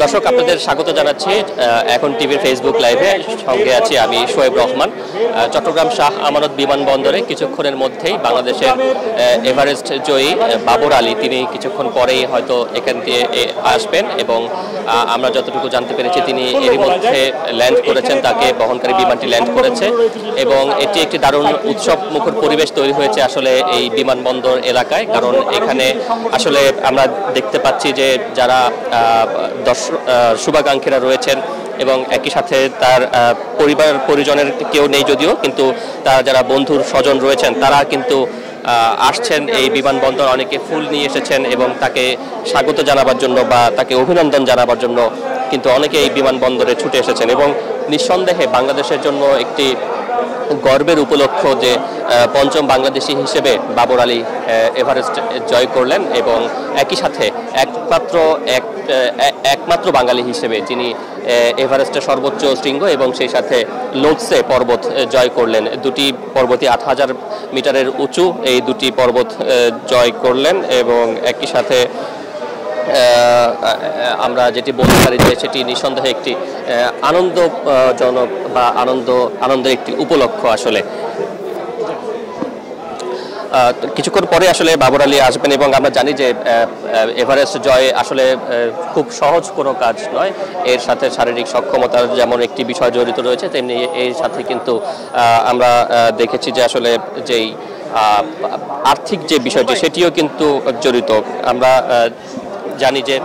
দর্শক আপনাদের স্বাগত জানাচ্ছি এখন টিভির ফেসবুক লাইভে। সঙ্গে আছি আমি শোয়েব রহমান। চট্টগ্রাম শাহ আমানত বিমানবন্দরে কিছুক্ষণের মধ্যেই বাংলাদেশের এভারেস্ট জয়ী বাবর আলী তিনি কিছুক্ষণ পরেই হয়তো এখান দিয়ে আসবেন এবং আমরা যতটুকু জানতে পেরেছি তিনি এরই মধ্যে ল্যান্ড করেছেন, তাকে বহনকারী বিমানটি ল্যান্ড করেছে এবং এটি একটি দারুণ উৎসব মুখর পরিবেশ তৈরি হয়েছে আসলে এই বিমানবন্দর এলাকায়। কারণ এখানে আসলে আমরা দেখতে পাচ্ছি যে যারা শুভাকাঙ্ক্ষীরা রয়েছেন এবং একই সাথে তার পরিবার পরিজনের কেউ নেই যদিও, কিন্তু তার যারা বন্ধুর স্বজন রয়েছেন তারা কিন্তু আসছেন এই বিমানবন্দর, অনেকে ফুল নিয়ে এসেছেন এবং তাকে স্বাগত জানাবার জন্য বা তাকে অভিনন্দন জানাবার জন্য কিন্তু অনেকে এই বিমানবন্দরে ছুটে এসেছেন এবং নিঃসন্দেহে বাংলাদেশের জন্য একটি গর্বের উপলক্ষ যে পঞ্চম বাংলাদেশি হিসেবে বাবর আলী এভারেস্ট জয় করলেন এবং একই সাথে একমাত্র বাঙালি হিসেবে যিনি এভারেস্টের সর্বোচ্চ শৃঙ্গ এবং সেই সাথে লোটসে পর্বত জয় করলেন। দুটি পর্বতই ৮,০০০ মিটারের উঁচু, এই দুটি পর্বত জয় করলেন এবং একই সাথে আমরা যেটি বলতে পারি যে সেটি নিঃসন্দেহে একটি আনন্দজনক বা আনন্দের একটি উপলক্ষ। আসলে কিছুক্ষণ পরে আসলে বাবর আলী আসবেন এবং আমরা জানি যে এভারেস্ট জয় আসলে খুব সহজ কোনো কাজ নয়, এর সাথে শারীরিক সক্ষমতার যেমন একটি বিষয় জড়িত রয়েছে তেমনি এর সাথে কিন্তু আমরা দেখেছি যে আসলে যেই আর্থিক যে বিষয়টি সেটিও কিন্তু জড়িত। আমরা জানি যে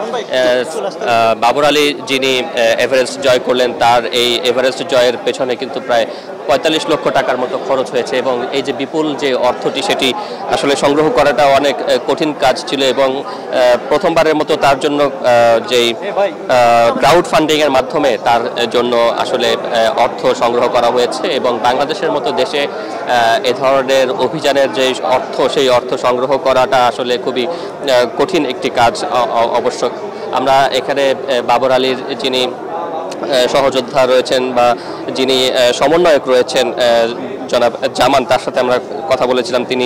বাবর আলী যিনি এভারেস্ট জয় করলেন তার এই এভারেস্ট জয়ের পেছনে কিন্তু প্রায় ৪৫ লক্ষ টাকার মতো খরচ হয়েছে এবং এই যে বিপুল যে অর্থটি সেটি আসলে সংগ্রহ করাটা অনেক কঠিন কাজ ছিল এবং প্রথমবারের মতো তার জন্য যেই ক্রাউড ফান্ডিংয়ের মাধ্যমে তার জন্য আসলে অর্থ সংগ্রহ করা হয়েছে এবং বাংলাদেশের মতো দেশে এ ধরনের অভিযানের যে অর্থ সেই অর্থ সংগ্রহ করাটা আসলে খুবই কঠিন একটি কাজ। অবশ্য আমরা এখানে বাবর আলীর যিনি সহযোদ্ধা রয়েছেন বা যিনি সমন্বয়ক রয়েছেন জনাব জামান, তার সাথে আমরা কথা বলেছিলাম, তিনি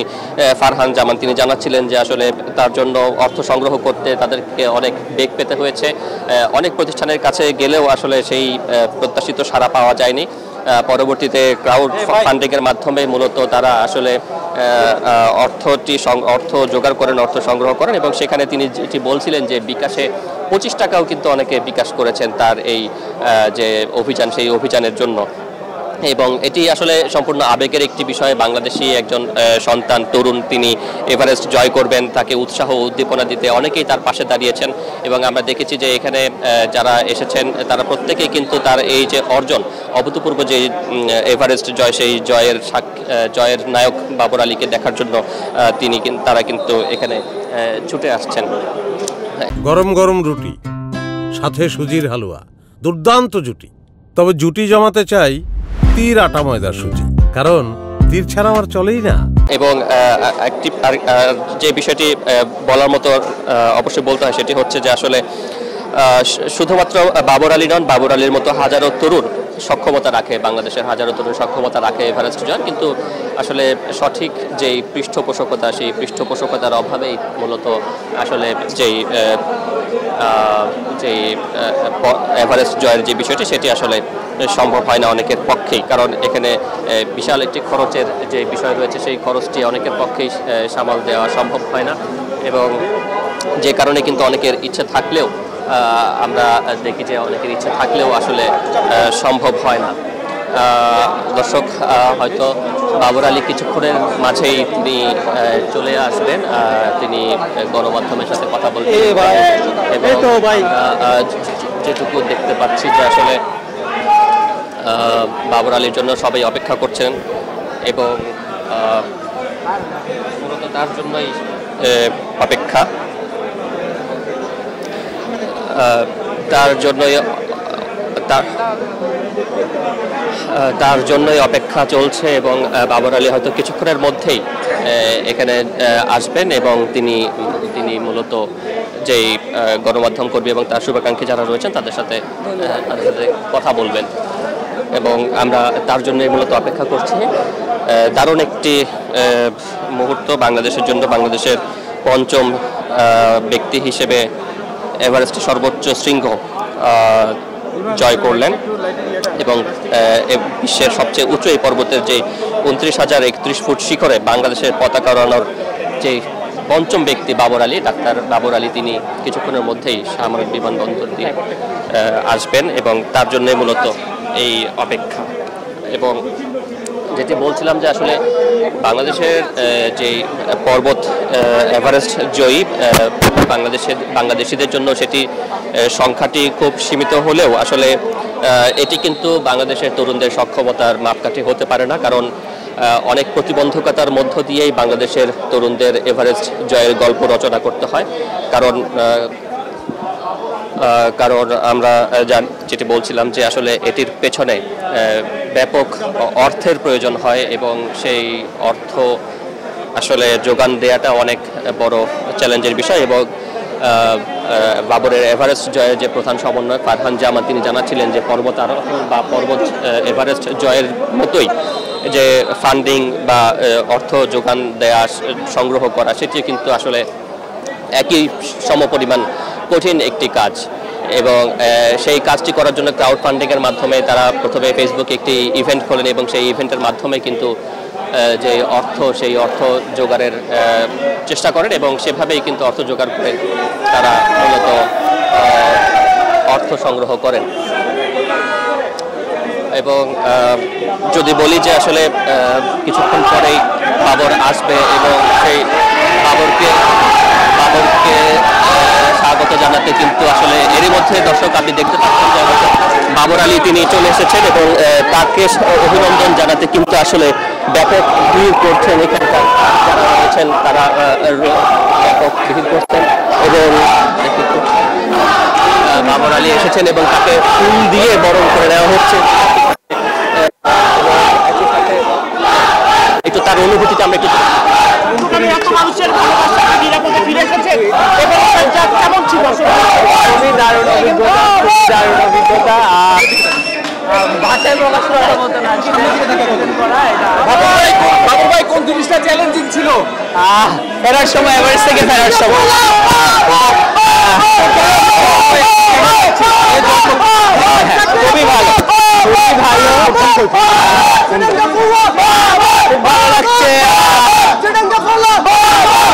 ফারহান জামান, তিনি জানাচ্ছিলেন যে আসলে তার জন্য অর্থ সংগ্রহ করতে তাদেরকে অনেক বেগ পেতে হয়েছে। অনেক প্রতিষ্ঠানের কাছে গেলেও আসলে সেই প্রত্যাশিত সাড়া পাওয়া যায়নি। পরবর্তীতে ক্রাউড ফান্ডিংয়ের মাধ্যমে মূলত তারা আসলে অর্থ জোগাড় করেন, অর্থ সংগ্রহ করেন এবং সেখানে তিনি যেটি বলছিলেন যে বিকাশে 25 টাকাও কিন্তু অনেকে বিকাশ করেছেন তার এই যে অভিযান সেই অভিযানের জন্য এবং এটি আসলে সম্পূর্ণ আবেগের একটি বিষয়। বাংলাদেশি একজন সন্তান তরুণ, তিনি এভারেস্ট জয় করবেন, তাকে উৎসাহ উদ্দীপনা দিতে অনেকেই তার পাশে দাঁড়িয়েছেন এবং আমরা দেখেছি যে এখানে যারা এসেছেন তারা প্রত্যেকেই কিন্তু তার এই যে অর্জন অভূতপূর্ব যে এভারেস্ট জয় সেই জয়ের নায়ক বাবর আলীকে দেখার জন্য তারা কিন্তু এখানে ছুটে আসছেন। গরম গরম রুটি সাথে সুজির হালুয়া, দুর্দান্ত জুটি। তবে জুটি জমাতে চাই তীর আটা ময়দার সুজি, কারণ তীর ছাড়া আমার চলেই না। এবং একটি যে বিষয়টি বলার মতো অবশ্যই বলতে হয় সেটি হচ্ছে যে আসলে শুধুমাত্র বাবর আলী নন, বাবর আলীর মতো হাজারো তরুণ সক্ষমতা রাখে, বাংলাদেশের হাজারো তরুণ সক্ষমতা রাখে এভারেস্ট জয়, কিন্তু আসলে সঠিক যেই পৃষ্ঠপোষকতা সেই পৃষ্ঠপোষকতার অভাবেই মূলত আসলে যেই এভারেস্ট জয়ের যে বিষয়টি সেটি আসলে সম্ভব হয় না অনেকের পক্ষেই। কারণ এখানে বিশাল একটি খরচের যে বিষয় রয়েছে সেই খরচটি অনেকের পক্ষেই সামাল দেওয়া সম্ভব হয় না এবং যে কারণে কিন্তু অনেকের ইচ্ছে থাকলেও আমরা দেখি যে অনেকের ইচ্ছে থাকলেও আসলে সম্ভব হয় না। দর্শক হয়তো বাবর আলী কিছুক্ষণের মাঝেই তিনি চলে আসবেন, তিনি গণমাধ্যমের সাথে কথা বলবেন এবং যেটুকু দেখতে পাচ্ছি যে আসলে বাবর আলীর জন্য সবাই অপেক্ষা করছেন এবং মূলত তার জন্যই অপেক্ষা, তার জন্যই অপেক্ষা চলছে এবং বাবর আলী হয়তো কিছুক্ষণের মধ্যেই এখানে আসবেন এবং তিনি মূলত যেই গণমাধ্যম কর্মী এবং তার শুভাকাঙ্ক্ষী যারা রয়েছেন তাদের সাথে কথা বলবেন এবং আমরা তার জন্যই মূলত অপেক্ষা করছি। দারুণ একটি মুহূর্ত বাংলাদেশের জন্য, বাংলাদেশের পঞ্চম ব্যক্তি হিসেবে এভারেস্টের সর্বোচ্চ শৃঙ্গ জয় করলেন এবং বিশ্বের সবচেয়ে উঁচু এই পর্বতের যে 29,031 ফুট শিখরে বাংলাদেশের পতাকা ওড়ানোর যে পঞ্চম ব্যক্তি বাবর আলী, ডাক্তার বাবর আলী, তিনি কিছুক্ষণের মধ্যেই সামরিক বিমানবন্দর দিয়ে আসবেন এবং তার জন্য মূলত এই অপেক্ষা। এবং যেটি বলছিলাম যে আসলে বাংলাদেশের যে পর্বত এভারেস্ট জয়ী বাংলাদেশিদের জন্য সেটি সংখ্যাটি খুব সীমিত হলেও আসলে এটি কিন্তু বাংলাদেশের তরুণদের সক্ষমতার মাপকাঠি হতে পারে না, কারণ অনেক প্রতিবন্ধকতার মধ্য দিয়েই বাংলাদেশের তরুণদের এভারেস্ট জয়ের গল্প রচনা করতে হয়। কারণ আমরা যেটি বলছিলাম যে আসলে এটির পেছনে ব্যাপক অর্থের প্রয়োজন হয় এবং সেই অর্থ আসলে যোগান দেওয়াটা অনেক বড় চ্যালেঞ্জের বিষয়। এবং বাবরের এভারেস্ট জয়ের যে প্রধান সমন্বয়ক ফারহান জামান, তিনি জানাচ্ছিলেন যে পর্বত আরোহণ বা পর্বত এভারেস্ট জয়ের মতোই যে ফান্ডিং বা অর্থ যোগান দেয়া, সংগ্রহ করা, সেটি কিন্তু আসলে একই সমপরিমাণ কঠিন একটি কাজ। এবং সেই কাজটি করার জন্য ক্রাউড ফান্ডিংয়ের মাধ্যমে তারা প্রথমে ফেসবুকে একটি ইভেন্ট খোলেন এবং সেই ইভেন্টের মাধ্যমে কিন্তু যে সেই অর্থ জোগাড়ের চেষ্টা করেন এবং সেভাবেই কিন্তু অর্থ জোগাড় করে তারা মূলত অর্থ সংগ্রহ করেন। এবং যদি বলি যে আসলে কিছুক্ষণ পরেই বাবর আসবে এবং সেই বাবরকে স্বাগত জানাতে কিন্তু আসলে এরই মধ্যে দর্শক আপনি দেখতে পাচ্ছেন যে বাবর আলী তিনি চলে এসেছেন এবং তাকে অভিনন্দন জানাতে কিন্তু আসলে ব্যাপক ভিড় করছেন, এখানকার যারা রয়েছেন তারা ব্যাপক ভিড় করছেন এবং বাবর আলী এসেছেন এবং তাকে ফুল দিয়ে বরণ করে নেওয়া হচ্ছে। একটু তার অনুভূতিটা আমরা একটু দারুণ অভিজ্ঞতা ভাষায় প্রকাশ করার মতো না। বাবু ভাই, কোন জিনিসটা চ্যালেঞ্জিং ছিল ফেরার সময়, এভারেস্ট থেকে ফেরার সময়? খুবই ভালো, ভালো লাগছে।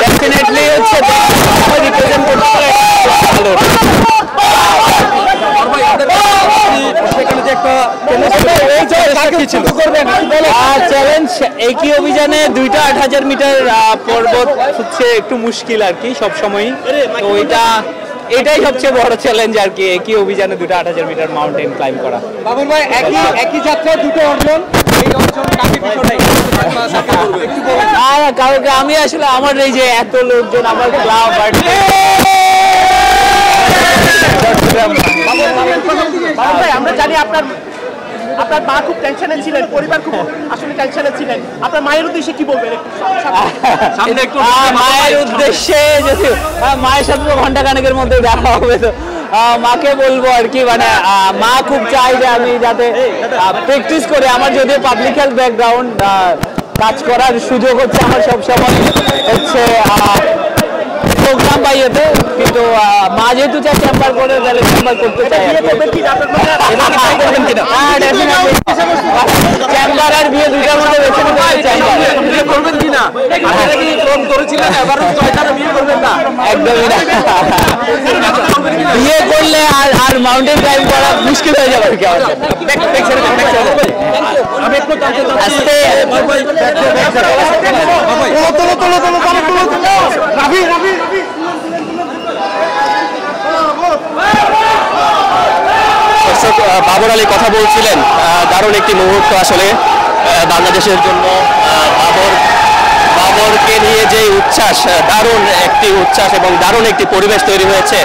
ডেফিনেটলি হচ্ছে রিপ্রেজেন্ট করতে পারে ভালো। চ্যালেঞ্জ একই অভিযানে 2টা 8,000 মিটার পর্বত হচ্ছে একটু মুশকিল আর কি সবসময়ই, তো এটাই সবচেয়ে বড় চ্যালেঞ্জ আর কি, একই অভিযানে 2টা 8,000 মিটার মাউন্টেন ক্লাইম্ব করা। বাবুর ভাই, একই যাত্রায় দুটো অর্জন, কারণ আমি আসলে আমার এই যে এত লোকজন, আমার ক্লাব আমরা জানি আপনার মা খুব টেনশনে ছিলেন, পরিবার খুব আসলে টেনশনে ছিলেন, আপনার মায়ের উদ্দেশ্যে কি বলবেন? মায়ের উদ্দেশ্যে যদি মায়ের সাথে তো ঘন্টা খানেকের মধ্যে দেখা হবে, তো মাকে বলবো আর কি, মানে মা খুব চাই যে আমি যাতে প্র্যাকটিস করে, আমার যদিও পাবলিক হেলথ ব্যাকগ্রাউন্ড, কাজ করার সুযোগ হচ্ছে আমার সবসময় হচ্ছে প্রোগ্রাম পাইয়েতে, কিন্তু মা যেহেতু চাই চেম্বার করে, তাহলে চেম্বার করতে চাই। চেম্বার আর বিয়ে দুটার মধ্যে বেছে নিতে করবেন কিনা? একদমই না, বিয়ে করলে আর মাউন্টেন ক্লাইম্ব করা মুশকিল হয়ে যাবে আর কি। বাবর আলী কথা বলছিলেন, দারুণ একটি মুহূর্ত আসলে বাংলাদেশের জন্য। বাবরকে নিয়ে যে উচ্ছ্বাস, দারুণ একটি উচ্ছ্বাস এবং দারুণ একটি পরিবেশ তৈরি হয়েছে।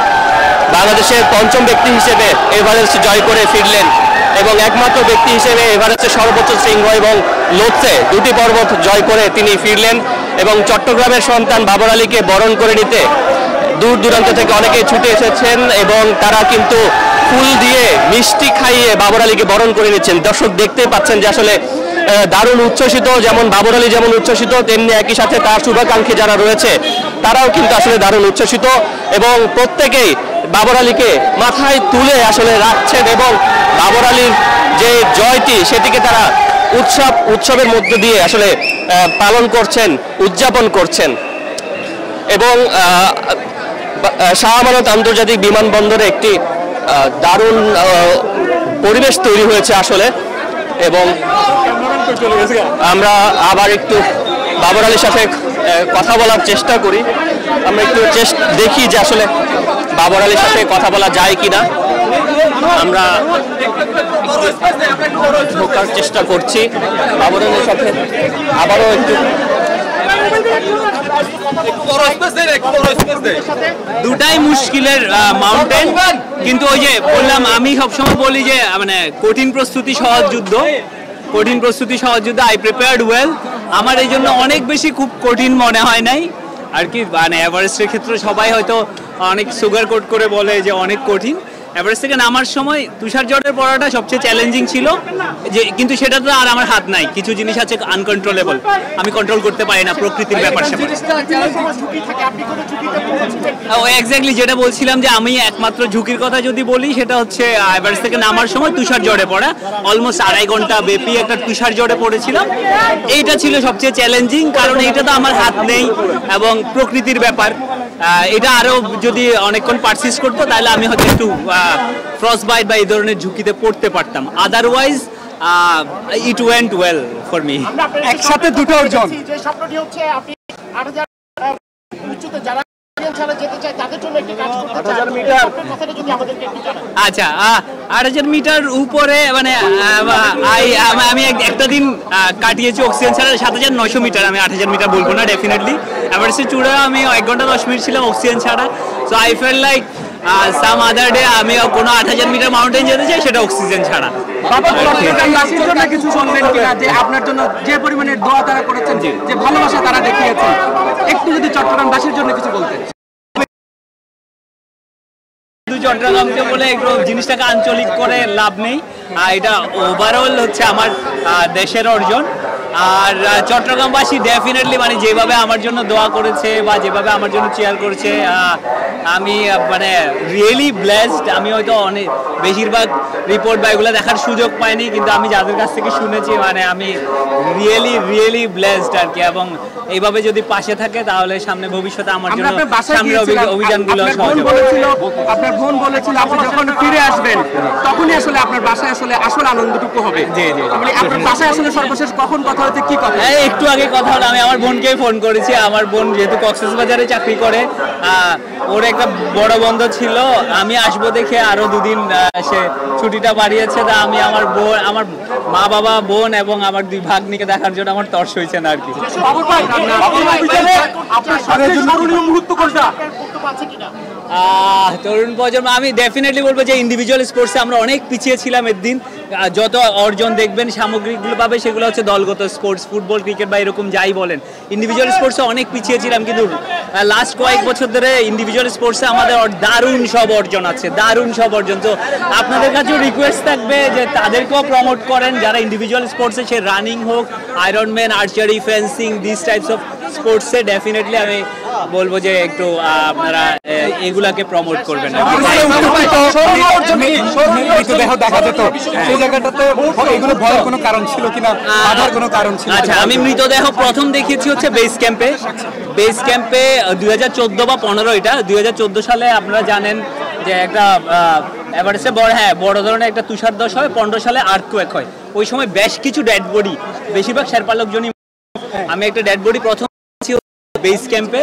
বাংলাদেশের পঞ্চম ব্যক্তি হিসেবে এভারেস্ট জয় করে ফিরলেন এবং একমাত্র ব্যক্তি হিসেবে এভারেস্টের সর্বোচ্চ শৃঙ্গ এবং লোৎসে 2টি পর্বত জয় করে তিনি ফিরলেন এবং চট্টগ্রামের সন্তান বাবর আলীকে বরণ করে নিতে দূর দূরান্ত থেকে অনেকেই ছুটে এসেছেন এবং তারা কিন্তু ফুল দিয়ে মিষ্টি খাইয়ে বাবর আলীকে বরণ করে নিচ্ছেন। দর্শক দেখতেই পাচ্ছেন যে আসলে দারুণ উচ্ছ্বসিত, যেমন বাবর আলী যেমন উচ্ছ্বসিত, তেমনি একই সাথে তার শুভাকাঙ্ক্ষী যারা রয়েছে তারাও কিন্তু আসলে দারুণ উচ্ছ্বসিত এবং প্রত্যেকেই বাবর আলীকে মাথায় তুলে আসলে রাখছেন এবং বাবর আলীর যে জয়টি সেটিকে তারা উৎসবের মধ্য দিয়ে আসলে পালন করছেন, উদযাপন করছেন। এবং শাহ আমানত আন্তর্জাতিক বিমানবন্দরে একটি দারুণ পরিবেশ তৈরি হয়েছে আসলে। এবং আমরা আবার একটু বাবর আলীর সাথে কথা বলার চেষ্টা করি, আমরা একটু দেখি যে আসলে বাবর আলীর সাথে কথা বলা যায় কিনা। আমরা ঢোকার চেষ্টা করছি বাবর আলীর সাথে, আবারও একটু দুটাই মুশকিলের মাউন্টেন, কিন্তু ওই যে বললাম, আমি সবসময় বলি যে মানে কঠিন প্রস্তুতি সহজ যুদ্ধ, কঠিন প্রস্তুতি সহজ যুদ্ধ। I prepared well. আমার এই জন্য অনেক বেশি খুব কঠিন মনে হয় নাই আর কি। মানে এভারেস্টের ক্ষেত্রে সবাই হয়তো অনেক সুগার কোট করে বলে যে অনেক কঠিন। এভারেস্ট থেকে নামার সময় তুষার ঝড়ের পড়াটা সবচেয়ে চ্যালেঞ্জিং ছিল, যে কিন্তু সেটা তো আর আমার হাত নাই। কিছু জিনিস আছে আনকন্ট্রোলেবল, আমি কন্ট্রোল করতে পারি না, প্রকৃতির ব্যাপার স্যাপার। এক্স্যাক্টলি যেটা বলছিলাম, যে আমি একমাত্র ঝুঁকির কথা যদি বলি সেটা হচ্ছে এভারেস্ট থেকে নামার সময় তুষার ঝড়ে পড়া। অলমোস্ট 2.5 ঘন্টা ব্যাপী একটা তুষার ঝড়ে পড়েছিলাম। এইটা ছিল সবচেয়ে চ্যালেঞ্জিং, কারণ এইটা তো আমার হাত নেই এবং প্রকৃতির ব্যাপার। এটা আরো যদি অনেকক্ষণ পারসিস্ট করতো তাহলে আমি হয়তো একটু ফ্রস্ট বাইট বা এই ধরনের ঝুঁকিতে পড়তে পারতাম। Otherwise it went well for me. একসাথে দুটো অর্জন। যে স্বপ্নটি হচ্ছে আপনি 8000 উচ্চতে যারা যেতে চায় তাদের জন্য একটি কাজ করতে চান, 8000 মিটার কথাটা যদি আমাদেরকে একটু জানান। আচ্ছা, 8000 মিটার উপরে মানে আমি একটা দিন কাটিয়েছি অক্সিজেন ছাড়া 7900 মিটার। আমি 8000 মিটার বলবো না ডেফিনেটলি। এভারেস্টের চূড়া আমি 1 ঘন্টা 10 মিনিট ছিলাম অক্সিজেন ছাড়া। So I fail like some other day আমি কোনো 8000 মিটার মাউন্টেন যেতে চাই সেটা অক্সিজেন ছাড়া। কিছু শুনলেন কিনা যে আপনার জন্য যে পরিমাণে দোয়া তারা করেছেন, যে ভালোবাসা তারা দেখিয়েছেন, একটু যদি চট্টগ্রামবাসীর জন্য কিছু বলতেন। চট্টগ্রামকে বলে একটু জিনিসটাকে আঞ্চলিক করে লাভ নেই, এটা ওভারঅল হচ্ছে আমার দেশের অর্জন। আর চট্টগ্রামবাসী ডেফিনেটলি মানে যেভাবে আমার জন্য দোয়া করেছে বা যেভাবে আমার জন্য চেয়ার করেছে, আমি মানে রিয়েলি ব্লেসড। আমি হয়তো অনেক বেশিরভাগ রিপোর্ট বা এগুলো দেখার সুযোগ পাইনি, কিন্তু আমি যাদের কাছ থেকে শুনেছি মানে আমি রিয়েলি ব্লেসড আর কি। এবং এইভাবে যদি পাশে থাকে তাহলে সামনে ভবিষ্যতে আমার জন্য সামনের অভিযানগুলো সহজ হবে। আপনার বোন বলেছিল আপনি যখন ফিরে আসবেন তখনই আসলে আপনার বাসায় আসলে আসল আনন্দটুকু হবে। জি জি। আপনার বাসায় আসলে সর্বশেষ কখন কথা হচ্ছে, কি কথা? একটু আগে কথা হলো, আমি আমার বোনকেই ফোন করেছি। আমার বোন যেহেতু কক্সবাজারে চাকরি করে, ওর একটা বড় বন্ধ ছিল, আমি আসবো দেখে আরো 2 দিন সে ছুটিটা বাড়িয়েছে। তা আমি আমার মা বাবা বোন এবং আমার 2 ভাগ্নিকে দেখার জন্য আমার তর্স হয়েছে না আর কি। তরুণ প্রজন্ম আমি ডেফিনেটলি বলবো যে ইন্ডিভিজুয়াল স্পোর্টসে আমরা অনেক পিছিয়ে ছিলাম। এর যত অর্জন দেখবেন সামগ্রিকগুলো পাবে সেগুলো হচ্ছে দলগত স্পোর্টস, ফুটবল ক্রিকেট বা এরকম যাই বলেন। ইন্ডিভিজুয়াল স্পোর্টসে অনেক পিছিয়ে ছিলাম, কিন্তু লাস্ট কয়েক বছর ধরে ইন্ডিভিজুয়াল স্পোর্টসে আমাদের দারুণ সব অর্জন আছে, দারুণ সব অর্জন। তো আপনাদের কাছেও রিকোয়েস্ট থাকবে যে তাদেরকেও প্রমোট করেন যারা ইন্ডিভিজুয়াল স্পোর্টসে, সে রানিং হোক, ironman, archery, fencing, this types of স্পোর্টসে ডেফিনেটলি আমি বলবো যে একটু আপনারা এগুলাকে প্রমোট করবেন। আচ্ছা, আমি মৃতদেহ প্রথম দেখেছি হচ্ছে বেস ক্যাম্পে 2014 বা 15, এটা 2014 সালে আপনারা জানেন যে একটা এভারেস্টে বড় ধরনের একটা তুষারধস হয়। 15 সালে আর্থকোয়েক হয়। ওই সময় বেশ কিছু ডেড বডি, বেশিরভাগ শেরপা লোকজনই। আমি একটা ডেড বডি প্রথম বেস ক্যাম্পে,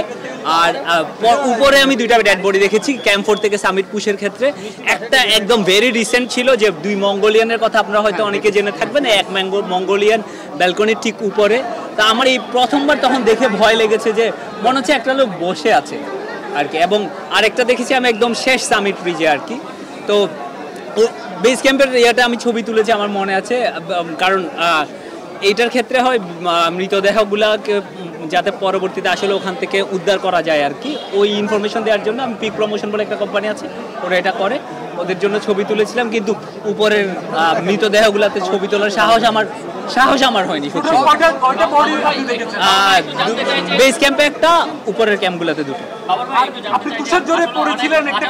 আর উপরে আমি 2টা ডেড বডি দেখেছি ক্যাম্প 4 থেকে সামিট পুশের ক্ষেত্রে। একটা একদম ভেরি রিসেন্ট ছিল, যে 2 মঙ্গোলিয়ানের কথা আপনারা হয়তো অনেকে জেনে থাকবেন, এক মঙ্গোলিয়ান ব্যালকনির ঠিক উপরে। তা আমার এই প্রথমবার তখন দেখে ভয় লেগেছে, যে মনে হচ্ছে একটা লোক বসে আছে আর কি। এবং আরেকটা দেখেছি আমি একদম শেষ সামিট ব্রিজে আর কি। তো বেস ক্যাম্পের ইয়েটা আমি ছবি তুলেছি, আমার মনে আছে। কারণ এইটার ক্ষেত্রে হয় মৃতদেহগুলাকে যাতে পরবর্তীতে আসলে ওখান থেকে উদ্ধার করা যায় আর কি, ওই ইনফরমেশন দেওয়ার জন্য আমি পিক প্রমোশন বলে একটা কোম্পানি আছে, ওরা এটা করে, ওদের জন্য ছবি তুলেছিলাম। কিন্তু উপরের মৃতদেহগুলাতে ছবি তোলার সাহস আমার হয়নি সত্যি। বেস ক্যাম্পে একটা, উপরের ক্যাম্পগুলোতে 2টো। আপনি তুষার জোরে পড়েছিলেন একটা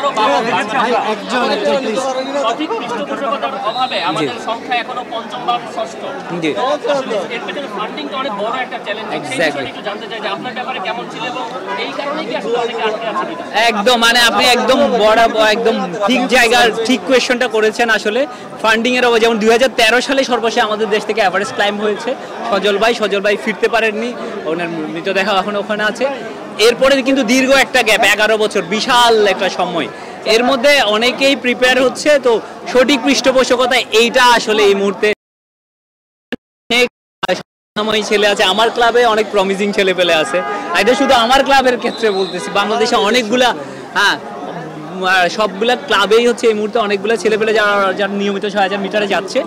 সঠিক পৃষ্ঠপোষকতার অভাবে আমাদের সংখ্যা এখনো পঞ্চম বা ষষ্ঠ। এর পেছনে ফান্ডিংটা অনেক বড় একটা চ্যালেঞ্জ। একটু জানতে চাই যে আপনার ব্যাপারে কেমন ছিল এবং এই কারণেই কি আসলে অনেকে আটকে আছে কিনা? একদম মানে আপনি একদম একদম ঠিক জায়গার ঠিক কোয়েশ্চনটা করেছেন। আসলে ফান্ডিং এর অভাবে, যেমন 2013 সালে সর্বশেষ আমাদের দেশ থেকে এভারেস্ট ক্লাইম্ব হয়েছে সজল ভাই ফিরতে পারেননি, ওনার মৃতদেহ এখন ওখানে আছে। এরপরে কিন্তু দীর্ঘ একটা গ্যাপ, 11 বছর, বিশাল একটা সময়। এর মধ্যে অনেকেই প্রিপেয়ার হচ্ছে, তো সঠিক পৃষ্ঠপোষকতা এইটা আসলে এই মুহূর্তে ছেলে আছে। আমার ক্লাবে অনেক প্রমিজিং ছেলে পেলে আছে, এটা শুধু আমার ক্লাবের ক্ষেত্রে বলতেছি, বাংলাদেশে অনেকগুলা সবগুলা ক্লাবেই হচ্ছে এই মুহূর্তে অনেকগুলো ছেলে পেলে যারা নিয়মিত 6000 মিটারে যাচ্ছে।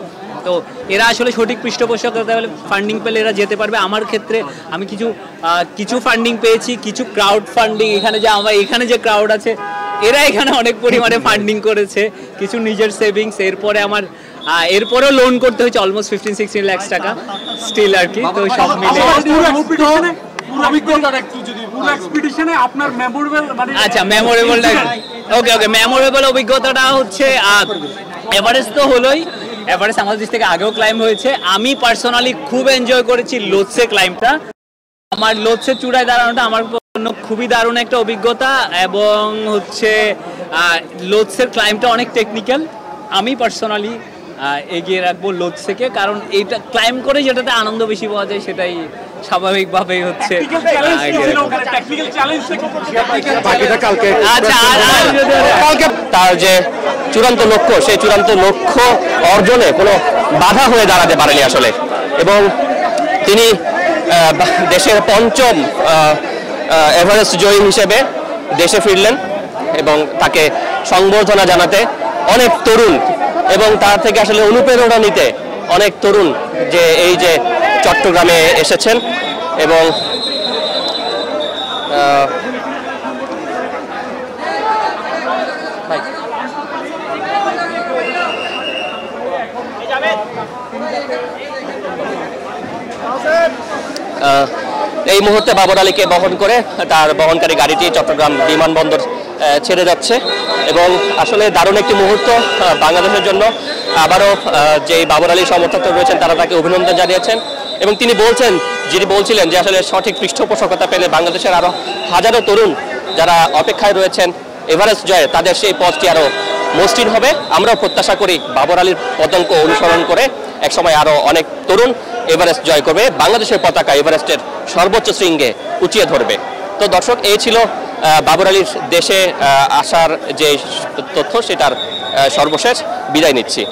তো এরা আসলে সঠিক পৃষ্ঠপোষকতা হলে ফান্ডিং পেলে এরা যেতে পারবে। আমার ক্ষেত্রে আমি কিছু ফান্ডিং পেয়েছি, কিছু ক্রাউড ফান্ডিং, এখানে যে ক্রাউড আছে এরা এখানে অনেক পরিমাণে ফান্ডিং করেছে, কিছু নিজের সেভিংস। এরপরেও লোন করতে হয়েছে অলমোস্ট 15-16 লাখ টাকা স্টিল আর কি। তো সব মিলে মেমোরেবল অভিজ্ঞতাটা হচ্ছে এভারেস্ট তো হলোই, এভারেস্ট আমাদের দেশ থেকে আগেও ক্লাইম্ব হয়েছে। আমি পার্সোনালি খুব এনজয় করেছি লোৎসে ক্লাইম্বটা। আমার লোৎসে চূড়ায় দাঁড়ানোটা আমার জন্য খুবই দারুণ একটা অভিজ্ঞতা, এবং হচ্ছে লোৎসের ক্লাইম্বটা অনেক টেকনিক্যাল। আমি পার্সোনালি এগিয়ে রাখবো লোৎসেকে, কারণ এইটা ক্লাইম্ব করে যেটাতে আনন্দ বেশি পাওয়া যায় সেটাই স্বাভাবিকভাবেই হচ্ছে। তার যে চূড়ান্ত লক্ষ্য, সেই চূড়ান্ত লক্ষ্য অর্জনে কোনো বাধা হয়ে দাঁড়াতে পারেনি আসলে, এবং তিনি দেশের পঞ্চম এভারেস্ট জয়ী হিসেবে দেশে ফিরলেন, এবং তাকে সংবর্ধনা জানাতে অনেক তরুণ এবং তার থেকে আসলে অনুপ্রেরণা নিতে অনেক তরুণ যে এই যে চট্টগ্রামে এসেছেন। এবং এই মুহূর্তে বাবর আলীকে বহন করে তার বহনকারী গাড়িটি চট্টগ্রাম বিমানবন্দর ছেড়ে যাচ্ছে, এবং আসলে দারুণ একটি মুহূর্ত বাংলাদেশের জন্য। আবারও যে বাবর আলী সমর্থক রয়েছেন তারা তাকে অভিনন্দন জানিয়েছেন, এবং তিনি বলছিলেন যে আসলে সঠিক পৃষ্ঠপোষকতা পেলে বাংলাদেশের আরও হাজারো তরুণ যারা অপেক্ষায় রয়েছেন এভারেস্ট জয়ে, তাদের সেই পথটি আরও মসৃণ হবে। আমরাও প্রত্যাশা করি বাবর আলীর পতঙ্ক অনুসরণ করে একসময় আরও অনেক তরুণ এভারেস্ট জয় করবে, বাংলাদেশের পতাকা এভারেস্টের সর্বোচ্চ শৃঙ্গে উঁচিয়ে ধরবে। তো দর্শক, এই ছিল বাবর আলীর দেশে আসার যে তথ্য, সেটার সর্বশেষ বিদায় নিচ্ছি।